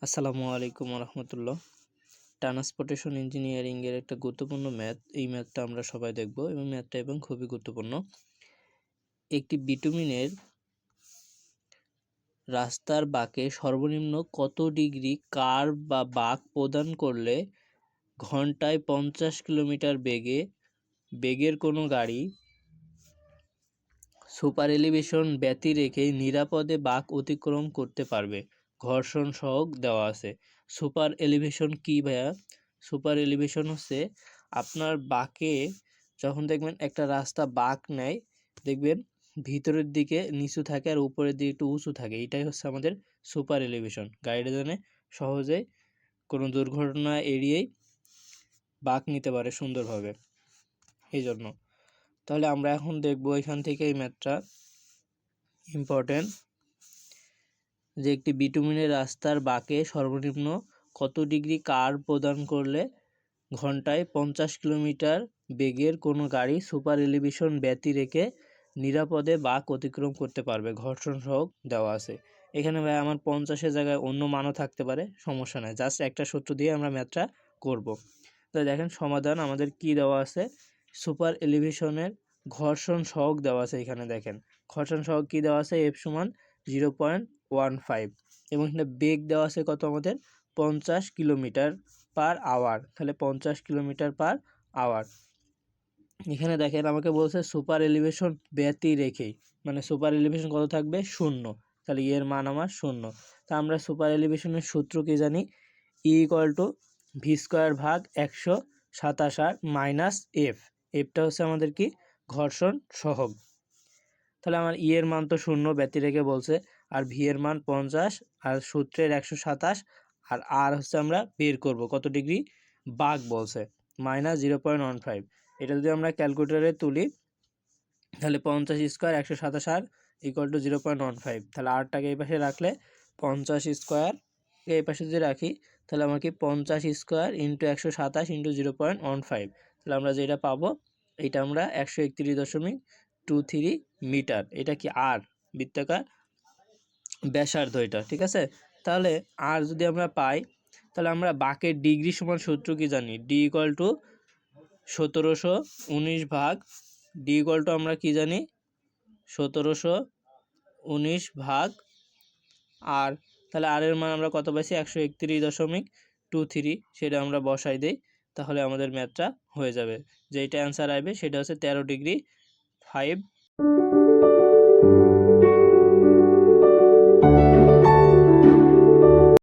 আসসালামু আলাইকুম রহমতুল্লাহ। Transportation engineering এর একটা গুরুত্বপূর্ণ ম্যাথ। এই ম্যাথটা আমরা সবাই দেখব এবং ম্যাথটা খুবই গুরুত্বপূর্ণ। একটি বিটুমিনের রাস্তার বাঁকে সর্বনিম্ন কত ডিগ্রি কার্ভ বা বাঁক প্রদান করলে ঘন্টায় 50 কিলোমিটার বেগের কোনো গাড়ি সুপার এলিভেশন ব্যতি রেখে নিরাপদে বাঁক অতিক্রম করতে পারবে? ঘর্ষণ সহগ দেওয়া আছে। সুপার এলিভেশন কি ভাইয়া? সুপার এলিভেশন হচ্ছে আপনার বাঁকে যখন দেখবেন একটা রাস্তা বাঁক নেয়, দেখবেন ভিতরের দিকে নিচু থাকে আর উপরের দিকে একটু উঁচু থাকে। এটাই হচ্ছে আমাদের সুপার এলিভেশন। গাড়িটা যেন সহজে কোনো দুর্ঘটনা এড়িয়েই বাঁক নিতে পারে সুন্দরভাবে, এই জন্য। তাহলে আমরা এখন দেখব এখান থেকে এই ম্যাথটা ইম্পর্টেন্ট, যে একটি বিটুমিনের রাস্তার বাঁকে সর্বনিম্ন কত ডিগ্রি কার্ভ প্রদান করলে ঘন্টায় 50 কিলোমিটার বেগের কোনো গাড়ি সুপার এলিভেশন ব্যতি রেখে নিরাপদে বাঁক অতিক্রম করতে পারবে? ঘর্ষণ সহগ দেওয়া আছে। এখানে ভাই আমার 50-এর জায়গায় অন্য মানও থাকতে পারে, সমস্যা নাই, জাস্ট একটা সূত্র দিয়ে আমরা ম্যাথটা করব। তো দেখেন সমাধান আমাদের কি দেওয়া আছে, সুপার এলিভেশনের ঘর্ষণ সহগ দেওয়া আছে। এখানে দেখেন ঘর্ষণ সহগ কি দেওয়া আছে, F সমান 0.15 এবং এখানে বেগ দেওয়া আছে কত আমাদের 50 কিলোমিটার পার আওয়ার। তাহলে 50 কিলোমিটার পার আওয়ার। এখানে দেখেন আমাকে বলছে সুপার এলিভেশন ব্যতি রেখেই, মানে সুপার এলিভেশন কত থাকবে, 0। তাহলে এর মান আমার 0। তা আমরা সুপার এলিভেশনের সূত্র কি জানি, E=v² / 127 F। এফটা হচ্ছে আমাদের কি, ঘর্ষণ সহগ। তাহলে আমার ই এর মান তো 0, ব্যতি রেখে বলছে, আর ভি এর মান 50, আর সূত্রের 127, আর আর হচ্ছে আমরা বের করব কত ডিগ্রি বাঁক বলছে, -0.15। এটা যদি আমরা ক্যালকুলেটরে তুলি তাহলে 50² 127 = 0.15। তাহলে আরটাকে এই পাশে রাখলে 50² এই পাশে যদি রাখি তাহলে আমার কি 50² × 127 × 0.15। তাহলে আমরা যেটা পাবো এটা আমরা 131.23 মিটার। এটা কি আর বৃত্তাকার ব্যাসার্ধ এটা, ঠিক আছে। তাহলে আর যদি আমরা পাই তাহলে আমরা বাঁকের ডিগ্রি সমান সূত্র কি জানি, D = 1719 ভাগ, D = আমরা কি জানি 1719 ভাগ আর। তাহলে আর এর মান আমরা কত পাইছি, 131.23, সেটা আমরা বসাই দেই, তাহলে আমাদের ম্যাথটা হয়ে যাবে। যেটা অ্যান্সার আসবে সেটা হচ্ছে 13°5।